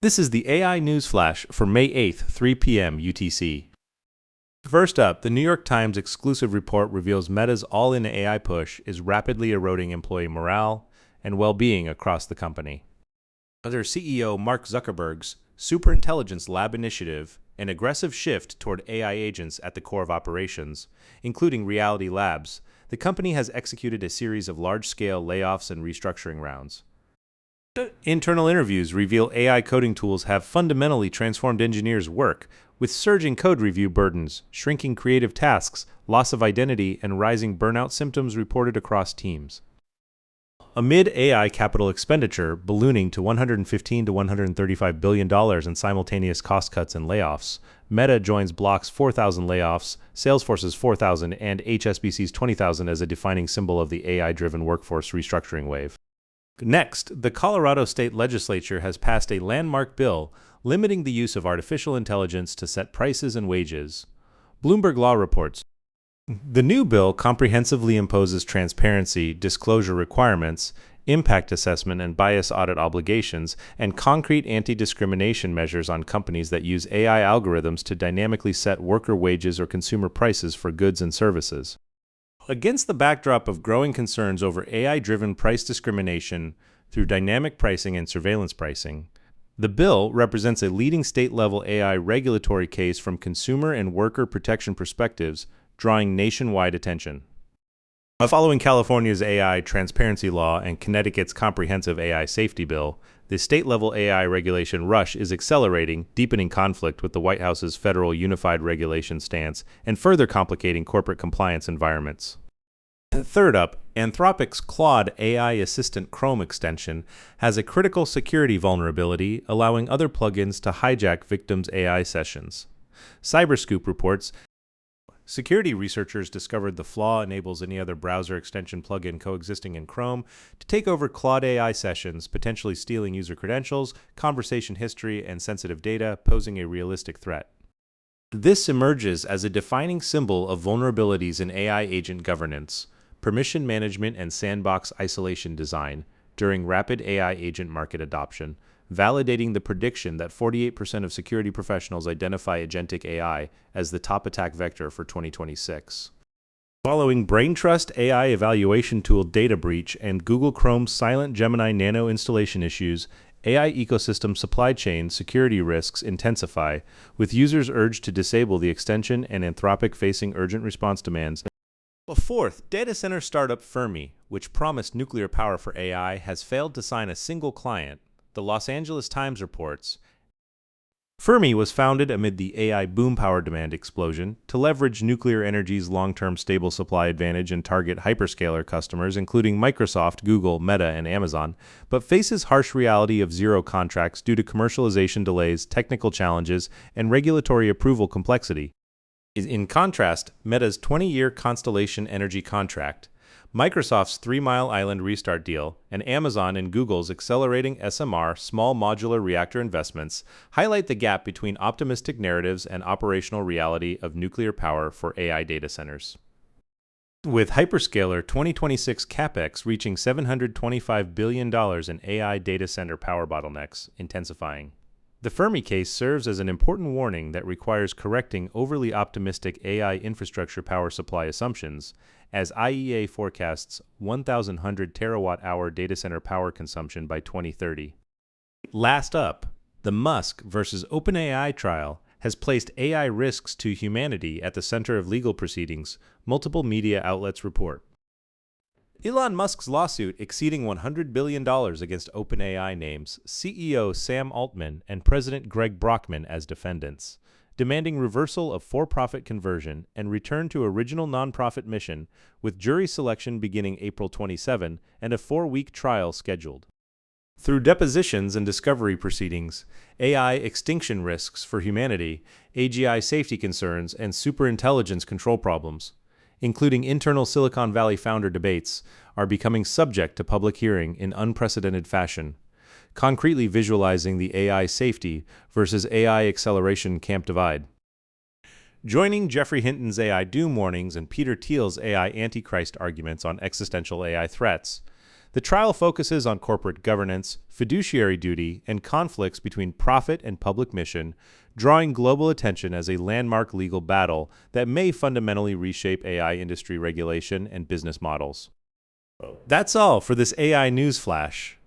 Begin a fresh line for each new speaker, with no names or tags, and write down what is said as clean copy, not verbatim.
This is the AI News Flash for May 8th, 3 p.m. UTC. First up, the New York Times exclusive report reveals Meta's all-in AI push is rapidly eroding employee morale and well-being across the company. Under CEO Mark Zuckerberg's Superintelligence Lab initiative, an aggressive shift toward AI agents at the core of operations, including Reality Labs, the company has executed a series of large-scale layoffs and restructuring rounds. Internal interviews reveal AI coding tools have fundamentally transformed engineers' work, with surging code review burdens, shrinking creative tasks, loss of identity, and rising burnout symptoms reported across teams. Amid AI capital expenditure ballooning to $115 to $135 billion in simultaneous cost cuts and layoffs, Meta joins Block's 4,000 layoffs, Salesforce's 4,000, and HSBC's 20,000 as a defining symbol of the AI-driven workforce restructuring wave. Next, the Colorado State Legislature has passed a landmark bill limiting the use of artificial intelligence to set prices and wages. Bloomberg Law reports, the new bill comprehensively imposes transparency, disclosure requirements, impact assessment and bias audit obligations, and concrete anti-discrimination measures on companies that use AI algorithms to dynamically set worker wages or consumer prices for goods and services. Against the backdrop of growing concerns over AI-driven price discrimination through dynamic pricing and surveillance pricing, the bill represents a leading state-level AI regulatory case from consumer and worker protection perspectives, drawing nationwide attention. Following California's AI transparency law and Connecticut's comprehensive AI safety bill, the state-level AI regulation rush is accelerating, deepening conflict with the White House's federal unified regulation stance and further complicating corporate compliance environments. Third up, Anthropic's Claude AI Assistant Chrome extension has a critical security vulnerability, allowing other plugins to hijack victims' AI sessions. Cyberscoop reports, security researchers discovered the flaw enables any other browser extension plugin coexisting in Chrome to take over Claude AI sessions, potentially stealing user credentials, conversation history, and sensitive data, posing a realistic threat. This emerges as a defining symbol of vulnerabilities in AI agent governance, permission management, and sandbox isolation design during rapid AI agent market adoption, validating the prediction that 48% of security professionals identify agentic AI as the top attack vector for 2026. Following BrainTrust AI evaluation tool data breach and Google Chrome's Silent Gemini Nano installation issues, AI ecosystem supply chain security risks intensify, with users urged to disable the extension and Anthropic facing urgent response demands. Fourth, data center startup Fermi, which promised nuclear power for AI, has failed to sign a single client, the Los Angeles Times reports. Fermi was founded amid the AI boom power demand explosion to leverage nuclear energy's long-term stable supply advantage and target hyperscaler customers, including Microsoft, Google, Meta, and Amazon, but faces harsh reality of zero contracts due to commercialization delays, technical challenges, and regulatory approval complexity. In contrast, Meta's 20-year Constellation Energy contract, Microsoft's 3 Mile Island restart deal, and Amazon and Google's accelerating SMR small modular reactor investments highlight the gap between optimistic narratives and operational reality of nuclear power for AI data centers. With hyperscaler 2026 capex reaching $725 billion in AI data center power bottlenecks intensifying, the Fermi case serves as an important warning that requires correcting overly optimistic AI infrastructure power supply assumptions, as IEA forecasts 1,100 terawatt-hour data center power consumption by 2030. Last up, the Musk versus OpenAI trial has placed AI risks to humanity at the center of legal proceedings, multiple media outlets report. Elon Musk's lawsuit exceeding $100 billion against OpenAI names CEO Sam Altman and President Greg Brockman as defendants, demanding reversal of for-profit conversion and return to original nonprofit mission, with jury selection beginning April 27 and a 4-week trial scheduled. Through depositions and discovery proceedings, AI extinction risks for humanity, AGI safety concerns, and superintelligence control problems, including internal Silicon Valley founder debates, are becoming subject to public hearing in unprecedented fashion, concretely visualizing the AI safety versus AI acceleration camp divide. Joining Geoffrey Hinton's AI doom warnings and Peter Thiel's AI antichrist arguments on existential AI threats, The trial focuses on corporate governance, fiduciary duty, and conflicts between profit and public mission, drawing global attention as a landmark legal battle that may fundamentally reshape AI industry regulation and business models. That's all for this AI news flash.